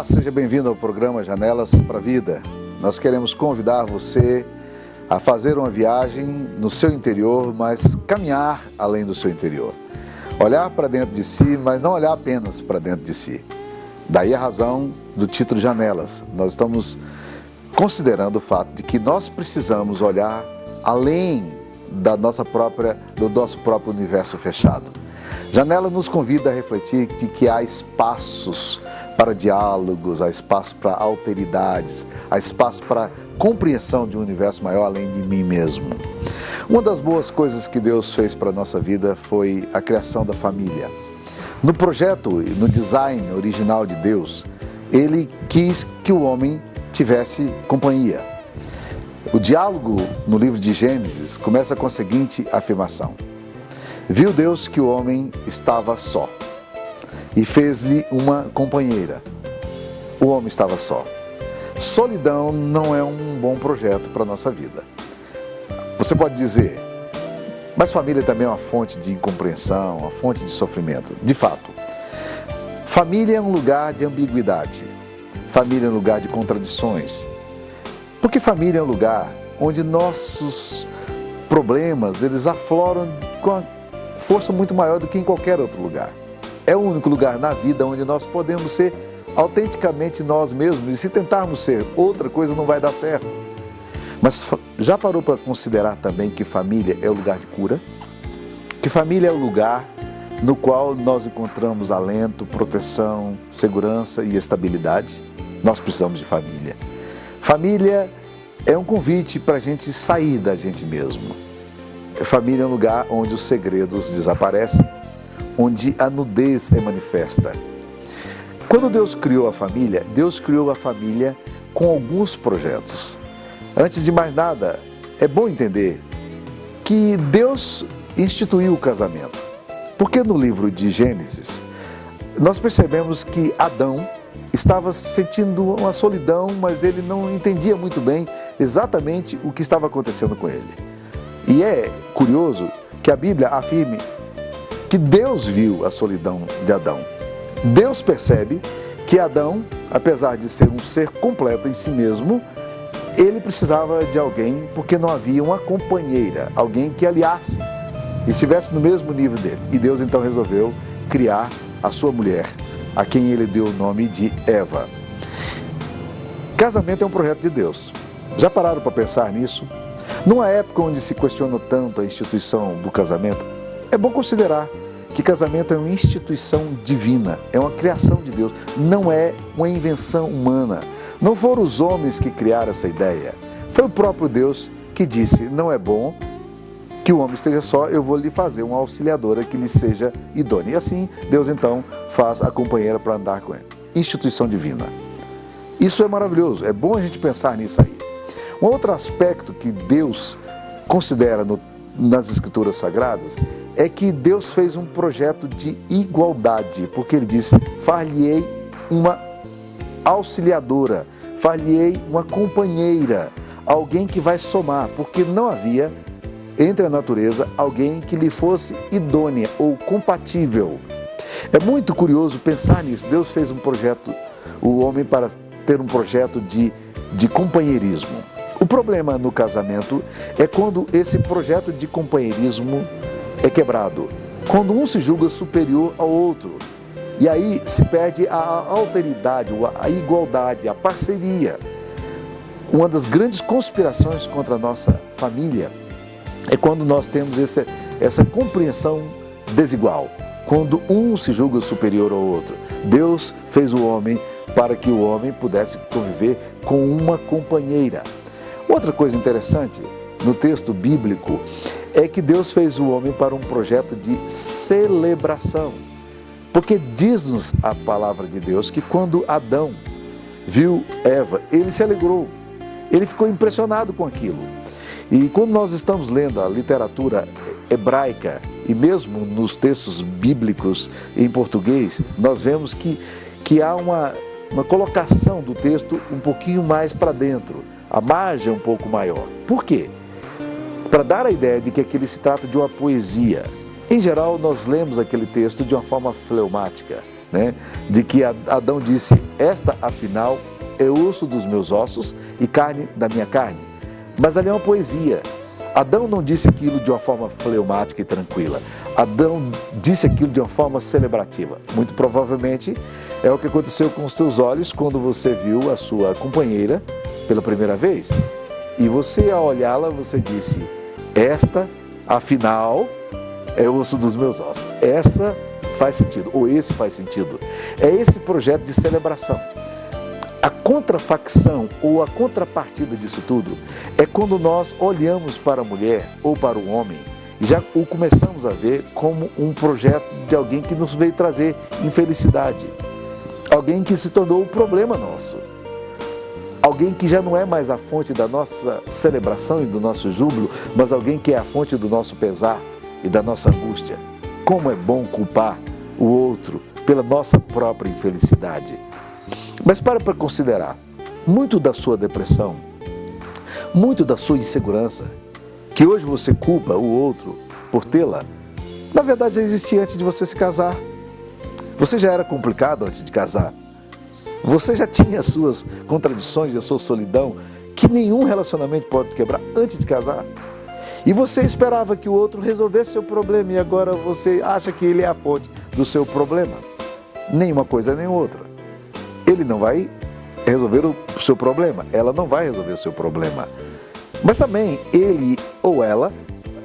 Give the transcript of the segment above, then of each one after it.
Olá, seja bem-vindo ao programa Janelas para a Vida. Nós queremos convidar você a fazer uma viagem no seu interior, mas caminhar além do seu interior. Olhar para dentro de si, mas não olhar apenas para dentro de si. Daí a razão do título Janelas. Nós estamos considerando o fato de que nós precisamos olhar além do nosso próprio universo fechado. Janela nos convida a refletir de que há espaços para diálogos, há espaço para alteridades, há espaço para compreensão de um universo maior além de mim mesmo. Uma das boas coisas que Deus fez para a nossa vida foi a criação da família. No projeto, no design original de Deus, Ele quis que o homem tivesse companhia. O diálogo no livro de Gênesis começa com a seguinte afirmação: viu Deus que o homem estava só e fez-lhe uma companheira. O homem estava só. Solidão não é um bom projeto para a nossa vida. Você pode dizer, mas família também é uma fonte de incompreensão, uma fonte de sofrimento. De fato, família é um lugar de ambiguidade. Família é um lugar de contradições. Porque família é um lugar onde nossos problemas, eles afloram com a força muito maior do que em qualquer outro lugar. É o único lugar na vida onde nós podemos ser autenticamente nós mesmos, e se tentarmos ser outra coisa não vai dar certo. Mas já parou para considerar também que família é o lugar de cura? Que família é o lugar no qual nós encontramos alento, proteção, segurança e estabilidade? Nós precisamos de família. Família é um convite para a gente sair da gente mesmo. Família é um lugar onde os segredos desaparecem, onde a nudez é manifesta. Quando Deus criou a família com alguns projetos. Antes de mais nada, é bom entender que Deus instituiu o casamento. Porque no livro de Gênesis, nós percebemos que Adão estava sentindo uma solidão, mas ele não entendia muito bem exatamente o que estava acontecendo com ele. E é curioso que a Bíblia afirme que Deus viu a solidão de Adão. Deus percebe que Adão, apesar de ser um ser completo em si mesmo, ele precisava de alguém porque não havia uma companheira, alguém que aliasse e estivesse no mesmo nível dele. E Deus então resolveu criar a sua mulher, a quem ele deu o nome de Eva. Casamento é um projeto de Deus. Já pararam para pensar nisso? Numa época onde se questiona tanto a instituição do casamento, é bom considerar que casamento é uma instituição divina, é uma criação de Deus, não é uma invenção humana. Não foram os homens que criaram essa ideia, foi o próprio Deus que disse: não é bom que o homem esteja só, eu vou lhe fazer uma auxiliadora que lhe seja idônea. E assim, Deus então faz a companheira para andar com ele. Instituição divina. Isso é maravilhoso, é bom a gente pensar nisso aí. Um outro aspecto que Deus considera nas Escrituras Sagradas é que Deus fez um projeto de igualdade, porque Ele disse: far-lhe-ei uma auxiliadora, far-lhe-ei uma companheira, alguém que vai somar, porque não havia entre a natureza alguém que lhe fosse idônea ou compatível. É muito curioso pensar nisso. Deus fez um projeto, o homem, para ter um projeto de companheirismo. O problema no casamento é quando esse projeto de companheirismo é quebrado, quando um se julga superior ao outro, e aí se perde a alteridade, a igualdade, a parceria. Uma das grandes conspirações contra a nossa família é quando nós temos essa compreensão desigual, quando um se julga superior ao outro. Deus fez o homem para que o homem pudesse conviver com uma companheira. Outra coisa interessante no texto bíblico é que Deus fez o homem para um projeto de celebração. Porque diz-nos a palavra de Deus que quando Adão viu Eva, ele se alegrou, ele ficou impressionado com aquilo. E quando nós estamos lendo a literatura hebraica e mesmo nos textos bíblicos em português, nós vemos que há uma colocação do texto um pouquinho mais para dentro, a margem é um pouco maior. Por quê? Para dar a ideia de que aquilo se trata de uma poesia. Em geral, nós lemos aquele texto de uma forma fleumática, né? De que Adão disse, esta afinal é osso dos meus ossos e carne da minha carne. Mas ali é uma poesia. Adão não disse aquilo de uma forma fleumática e tranquila. Adão disse aquilo de uma forma celebrativa. Muito provavelmente é o que aconteceu com os teus olhos quando você viu a sua companheira pela primeira vez. E você, ao olhá-la, você disse, esta, afinal, é o osso dos meus ossos. Essa faz sentido, ou esse faz sentido. É esse projeto de celebração. A contrafacção ou a contrapartida disso tudo é quando nós olhamos para a mulher ou para o homem e já o começamos a ver como um projeto de alguém que nos veio trazer infelicidade. Alguém que se tornou o problema nosso. Alguém que já não é mais a fonte da nossa celebração e do nosso júbilo, mas alguém que é a fonte do nosso pesar e da nossa angústia. Como é bom culpar o outro pela nossa própria infelicidade. Mas para considerar, muito da sua depressão, muito da sua insegurança, que hoje você culpa o outro por tê-la, na verdade já existia antes de você se casar. Você já era complicado antes de casar. Você já tinha as suas contradições e a sua solidão, que nenhum relacionamento pode quebrar antes de casar. E você esperava que o outro resolvesse seu problema e agora você acha que ele é a fonte do seu problema. Nem uma coisa nem outra. Ele não vai resolver o seu problema, ela não vai resolver o seu problema. Mas também ele ou ela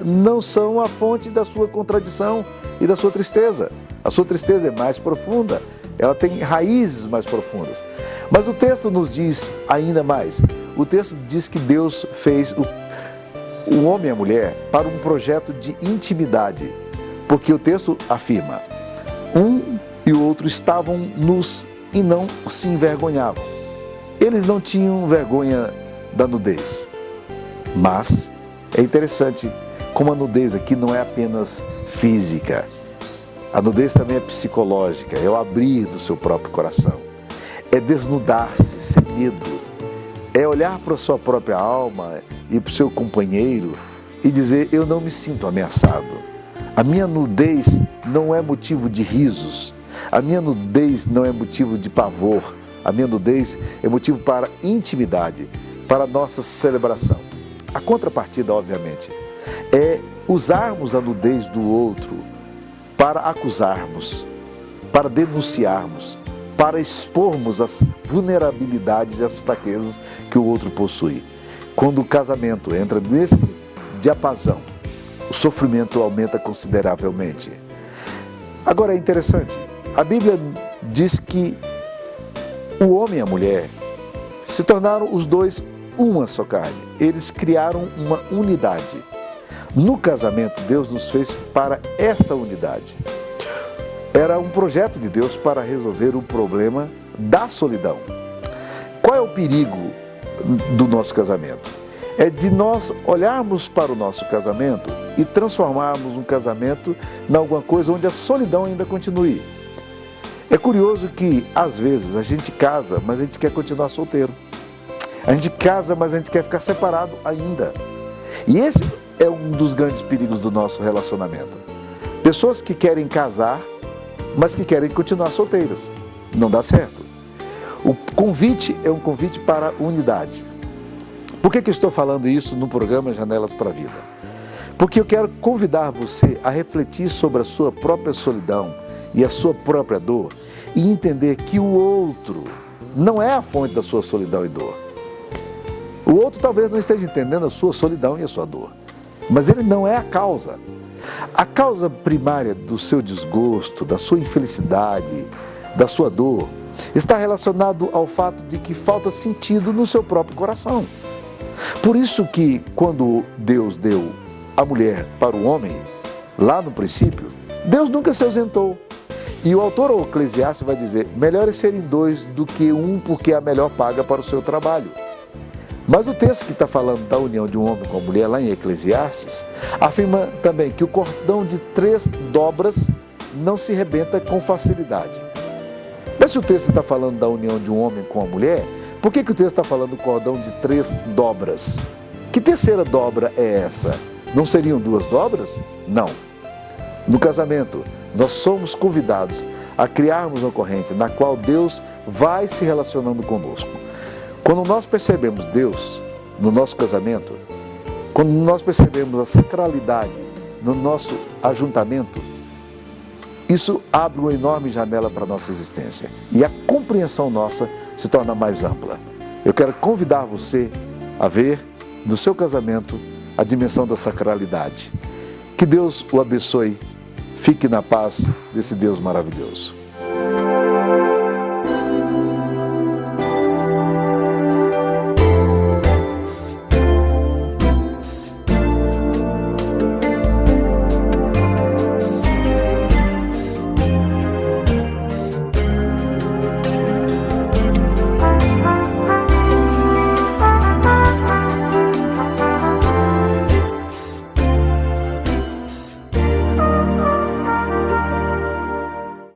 não são a fonte da sua contradição e da sua tristeza. A sua tristeza é mais profunda, ela tem raízes mais profundas. Mas o texto nos diz ainda mais. O texto diz que Deus fez o homem e a mulher para um projeto de intimidade. Porque o texto afirma, um e o outro estavam nus e não se envergonhavam. Eles não tinham vergonha da nudez. Mas é interessante como a nudez aqui não é apenas física. A nudez também é psicológica, é o abrir do seu próprio coração. É desnudar-se sem medo. É olhar para a sua própria alma e para o seu companheiro e dizer, eu não me sinto ameaçado. A minha nudez não é motivo de risos. A minha nudez não é motivo de pavor. A minha nudez é motivo para intimidade, para nossa celebração. A contrapartida, obviamente, é usarmos a nudez do outro para acusarmos, para denunciarmos, para expormos as vulnerabilidades e as fraquezas que o outro possui. Quando o casamento entra nesse diapasão, o sofrimento aumenta consideravelmente. Agora é interessante, a Bíblia diz que o homem e a mulher se tornaram os dois uma só carne. Eles criaram uma unidade. No casamento, Deus nos fez para esta unidade. Era um projeto de Deus para resolver o problema da solidão. Qual é o perigo do nosso casamento? É de nós olharmos para o nosso casamento e transformarmos um casamento em alguma coisa onde a solidão ainda continue. É curioso que, às vezes, a gente casa, mas a gente quer continuar solteiro. A gente casa, mas a gente quer ficar separado ainda. E esse é um dos grandes perigos do nosso relacionamento. Pessoas que querem casar, mas que querem continuar solteiras. Não dá certo. O convite é um convite para unidade. Por que eu estou falando isso no programa Janelas para a Vida? Porque eu quero convidar você a refletir sobre a sua própria solidão e a sua própria dor e entender que o outro não é a fonte da sua solidão e dor. O outro talvez não esteja entendendo a sua solidão e a sua dor, mas ele não é a causa. A causa primária do seu desgosto, da sua infelicidade, da sua dor, está relacionado ao fato de que falta sentido no seu próprio coração. Por isso que quando Deus deu a mulher para o homem, lá no princípio, Deus nunca se ausentou. E o autor ao Eclesiastes vai dizer, melhor é serem dois do que um, porque é a melhor paga para o seu trabalho. Mas o texto que está falando da união de um homem com a mulher, lá em Eclesiastes, afirma também que o cordão de 3 dobras não se rebenta com facilidade. Mas se o texto está falando da união de um homem com a mulher, por que o texto está falando do cordão de 3 dobras? Que terceira dobra é essa? Não seriam 2 dobras? Não. No casamento, nós somos convidados a criarmos uma corrente na qual Deus vai se relacionando conosco. Quando nós percebemos Deus no nosso casamento, quando nós percebemos a sacralidade no nosso ajuntamento, isso abre uma enorme janela para a nossa existência e a compreensão nossa se torna mais ampla. Eu quero convidar você a ver no seu casamento a dimensão da sacralidade. Que Deus o abençoe. Fique na paz desse Deus maravilhoso.